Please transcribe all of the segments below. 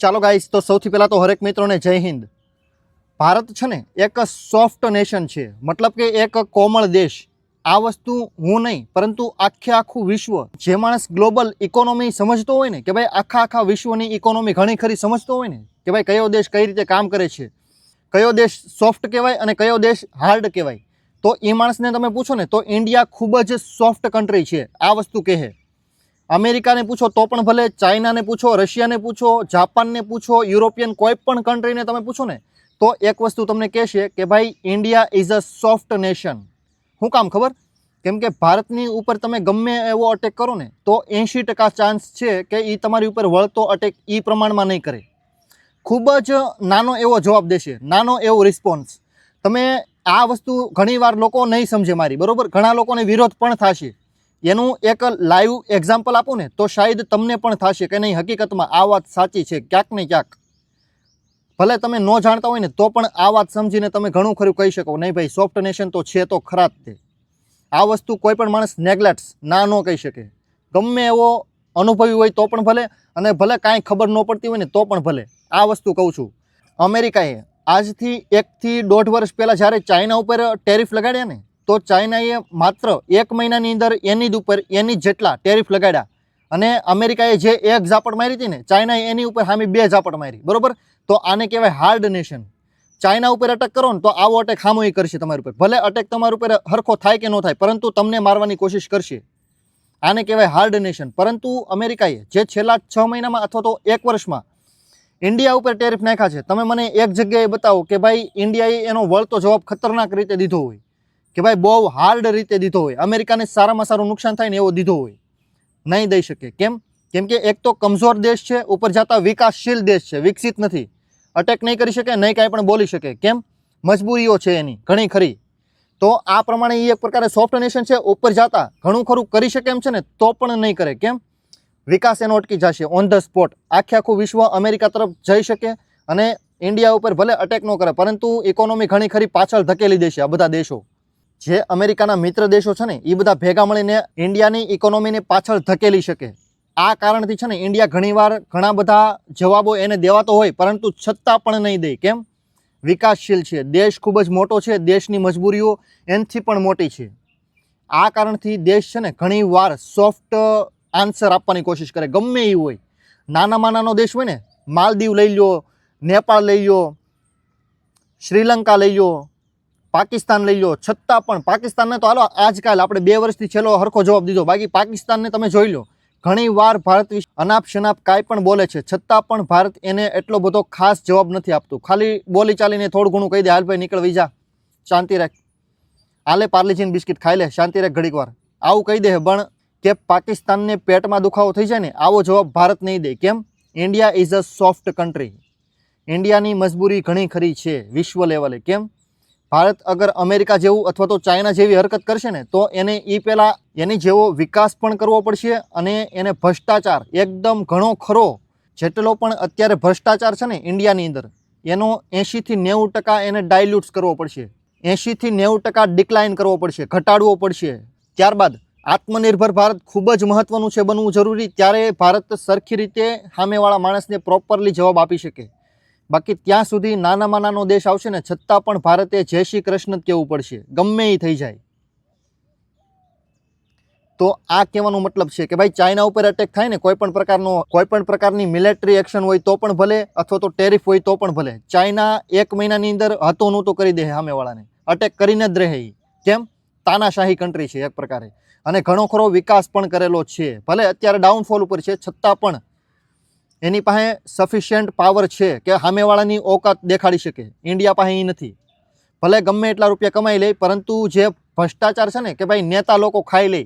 ચાલો ગાઈસ, તો સૌથી પહેલાં તો હરેક મિત્રોને જય હિન્દ. ભારત છે ને એક સોફ્ટ નેશન છે, મતલબ કે એક કોમળ દેશ. આ વસ્તુ હું નહીં પરંતુ આખું વિશ્વ, જે માણસ ગ્લોબલ ઇકોનોમી સમજતો હોય ને, કે ભાઈ આખા વિશ્વની ઇકોનોમી ઘણી ખરી સમજતો હોય ને, કે ભાઈ કયો દેશ કઈ રીતે કામ કરે છે, કયો દેશ સોફ્ટ કહેવાય અને કયો દેશ હાર્ડ કહેવાય, તો એ માણસને તમે પૂછો ને તો ઇન્ડિયા ખૂબ જ સોફ્ટ કન્ટ્રી છે. આ વસ્તુ કહે. અમેરિકાને પૂછો તો પણ ભલે, ચાઇનાને પૂછો, રશિયાને પૂછો, જાપાનને પૂછો, યુરોપિયન કોઈ પણ કન્ટ્રીને તમે પૂછો ને તો એક વસ્તુ તમને કહેશે કે ભાઈ India is a soft nation. શું કામ ખબર? કેમ કે ભારતની ઉપર તમે ગમે એવો અટેક કરો ને તો 80% ચાન્સ છે કે એ તમારી ઉપર વળતો અટેક એ પ્રમાણમાં નહીં કરે. ખૂબ જ નાનો એવો જવાબ દેશે, નાનો એવો રિસ્પોન્સ. તમે આ વસ્તુ ઘણીવાર લોકો નહીં સમજે મારી, બરાબર? ઘણા લોકોને વિરોધ પણ થશે. એનું એક લાઈવ એક્ઝામ્પલ આપું ને તો શાયદ તમને પણ થશે કે નહીં, હકીકતમાં આ વાત સાચી છે ક્યાંક ને ક્યાંક. ભલે તમે ન જાણતા હોય ને તો પણ આ વાત સમજીને તમે ઘણું ખરું કહી શકો, નહીં ભાઈ સોફ્ટ નેશન તો છે તો ખરા જ તે. આ વસ્તુ કોઈ પણ માણસ નેગ્લેક્ટ ના ન કહી શકે. ગમે એવો અનુભવી હોય તો પણ ભલે, અને ભલે કાંઈ ખબર ન પડતી હોય ને તો પણ ભલે. આ વસ્તુ કહું છું. અમેરિકાએ આજથી 1 થી 1.5 વર્ષ પહેલાં જ્યારે ચાઇના ઉપર ટેરિફ લગાડ્યા ને તો ચાઇનાએ માત્ર 1 મહિનાની અંદર એની જેટલા ટેરિફ લગાડ્યા, અને અમેરિકાએ જે 1 ઝાપટ મારી હતી ને, ચાઇનાએ એની ઉપર સામે 2 ઝાપટ મારી, બરોબર? તો આને કહેવાય હાર્ડ નેશન. ચાઇના ઉપર અટેક કરો ને તો આવો અટેક સામો કરશે તમારી ઉપર. ભલે અટેક તમારી ઉપર હરખો થાય કે ન થાય, પરંતુ તમને મારવાની કોશિશ કરશે. આને કહેવાય હાર્ડ નેશન. પરંતુ અમેરિકાએ જે છેલ્લા 6 મહિનામાં અથવા તો 1 વર્ષમાં ઇન્ડિયા ઉપર ટેરિફ નાખ્યા છે, તમે મને એક જગ્યાએ બતાવો કે ભાઈ ઇન્ડિયાએ એનો વળતો જવાબ ખતરનાક રીતે દીધો હોય, કે ભાઈ બહુ હાર્ડ રીતે દીધો હોય, અમેરિકાને સારામાં સારું નુકસાન થાય ને એવો દીધો હોય. નહીં દઈ શકે. કેમ? કેમ કે એક તો કમજોર દેશ છે, ઉપર જતા વિકાસશીલ દેશ છે, વિકસિત નથી. અટેક નહીં કરી શકે, નહીં કાંઈ પણ બોલી શકે. કેમ? મજબૂરીઓ છે એની ઘણી ખરી. તો આ પ્રમાણે એ એક પ્રકારે સોફ્ટ નેશન છે. ઉપર જતા ઘણું ખરું કરી શકે એમ છે ને તો પણ નહીં કરે. કેમ? વિકાસ એનો અટકી જશે ઓન ધ સ્પોટ. આખું વિશ્વ અમેરિકા તરફ જઈ શકે અને ઇન્ડિયા ઉપર ભલે અટેક ન કરે, પરંતુ ઇકોનોમી ઘણી ખરી પાછળ ધકેલી દેશે. આ બધા દેશો જે અમેરિકાના મિત્ર દેશો છે ને એ બધા ભેગા મળીને ઇન્ડિયાની ઇકોનોમીને પાછળ ધકેલી શકે. આ કારણથી છે ને ઇન્ડિયા ઘણીવાર ઘણા બધા જવાબો એને દેવાતો હોય, પરંતુ છતાં પણ નહીં દે. કેમ? વિકાસશીલ છે, દેશ ખૂબ જ મોટો છે, દેશની મજબૂરીઓ એનાથી પણ મોટી છે. આ કારણથી દેશ છે ને ઘણીવાર સોફ્ટ આન્સર આપવાની કોશિશ કરે, ગમે એ હોય. નાનામાં નાનો દેશ હોય ને, માલદીવ લઈ લો, નેપાળ લઈ લો, શ્રીલંકા લઈ લો, પાકિસ્તાન લઈ લો, છતાં પણ પાકિસ્તાનને તો હાલો આજકાલ આપણે 2 વર્ષથી છેલ્લો હરખો જવાબ દીધો. બાકી પાકિસ્તાનને તમે જોઈ લો, ઘણીવાર ભારત વિશે અનાપ શનાપ કાંઈ પણ બોલે છે, છતાં પણ ભારત એને એટલો બધો ખાસ જવાબ નથી આપતું. ખાલી બોલી ચાલીને થોડું ઘણું કહી દે, હાલ ભાઈ નીકળ વી જા, શાંતિ રાખ, હાલે પાર્લીજીન બિસ્કિટ ખાઈ લે, શાંતિ રાખ ઘડીક વાર, આવું કહી દે. પણ કે પાકિસ્તાનને પેટમાં દુખાવો થઈ જાય ને આવો જવાબ ભારત નહીં દે. કેમ? India is a soft country. ઇન્ડિયાની મજબૂરી ઘણી ખરી છે વિશ્વ લેવલે. કેમ? ભારત અગર અમેરિકા જેવું અથવા તો ચાઇના જેવી હરકત કરશે ને તો એને પહેલાં એની જેવો વિકાસ પણ કરવો પડશે, અને એને ભ્રષ્ટાચાર એકદમ ઘણો ખરો, જેટલો પણ અત્યારે ભ્રષ્ટાચાર છે ને ઇન્ડિયાની અંદર, એનો 80 થી 90% એને ડાયલ્યુટ્સ કરવો પડશે. 80 થી 90% ડિક્લાઇન કરવો પડશે, ઘટાડવો પડશે. ત્યારબાદ આત્મનિર્ભર ભારત ખૂબ જ મહત્ત્વનું છે, બનવું જરૂરી. ત્યારે ભારત સરખી રીતે સામેવાળા માણસને પ્રોપરલી જવાબ આપી શકે. બાકી ત્યાં સુધી નાનામાં નાનો દેશ આવશે ને છતાં પણ ભારતે જય શ્રી કૃષ્ણ જ કહેવું પડશે, ગમે એ થઈ જાય. તો આ કહેવાનો મતલબ છે કે ભાઈ ચાઇના ઉપર અટેક થાય ને, કોઈ પણ પ્રકારની મિલિટરી એક્શન હોય તો પણ ભલે, અથવા તો ટેરિફ હોય તો પણ ભલે, ચાઇના 1 મહિનાની અંદર હતો નહોતો કરી દે સામેવાળાને, અટેક કરીને જ રહે. કેમ? તાનાશાહી કન્ટ્રી છે એક પ્રકારે, અને ઘણો ખરો વિકાસ પણ કરેલો છે. ભલે અત્યારે ડાઉનફોલ ઉપર છે, છતાં પણ એની પાસે સફિશિયન્ટ પાવર છે કે સામેવાળાની ઓકાત દેખાડી શકે. ઇન્ડિયા પાસે એ નથી. ભલે ગમે એટલા રૂપિયા કમાઈ લે, પરંતુ જે ભ્રષ્ટાચાર છે ને, કે ભાઈ નેતા લોકો ખાઈ લે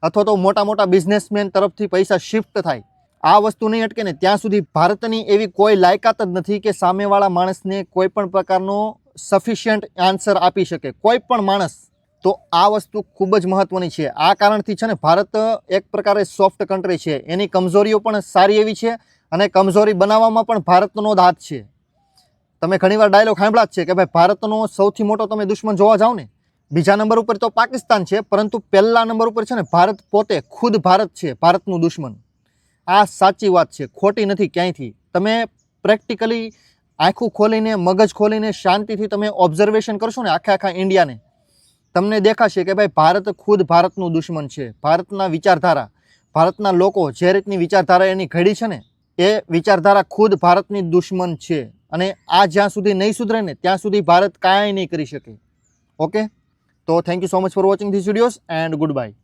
અથવા તો મોટા મોટા બિઝનેસમેન તરફથી પૈસા શિફ્ટ થાય, આ વસ્તુ નહીં અટકે ને ત્યાં સુધી ભારતની એવી કોઈ લાયકાત જ નથી કે સામેવાળા માણસને કોઈ પણ પ્રકારનો સફિશિયન્ટ આન્સર આપી શકે, કોઈ પણ માણસ. તો આ વસ્તુ ખૂબ જ મહત્ત્વની છે. આ કારણથી છે ને ભારત એક પ્રકારે સોફ્ટ કન્ટ્રી છે. એની કમજોરીઓ પણ સારી એવી છે, અને કમજોરી બનાવવામાં પણ ભારતનો જ હાથ છે. તમે ઘણીવાર ડાયલોગ સાંભળ્યા જ છે કે ભાઈ ભારતનો સૌથી મોટો તમે દુશ્મન જોવા જાઓ ને, બીજા નંબર ઉપર તો પાકિસ્તાન છે, પરંતુ પહેલા નંબર ઉપર છે ને ભારત પોતે, ખુદ ભારત છે ભારતનું દુશ્મન. આ સાચી વાત છે, ખોટી નથી ક્યાંયથી. તમે પ્રેક્ટિકલી આંખું ખોલીને મગજ ખોલીને શાંતિથી તમે ઓબ્ઝર્વેશન કરશો ને આખા ઇન્ડિયાને, તમને દેખાશે કે ભાઈ ભારત ખુદ ભારતનું દુશ્મન છે. ભારતના વિચારધારા, ભારતના લોકો જે રીતની વિચારધારા એની ઘડી છે ને એ વિચારધારા ખુદ ભારતની દુશ્મન છે. અને આ જ્યાં સુધી નહીં સુધરે ને ત્યાં સુધી ભારત કાંઈ નહીં કરી શકે. ઓકે, તો thank you so much for watching this videos and good bye.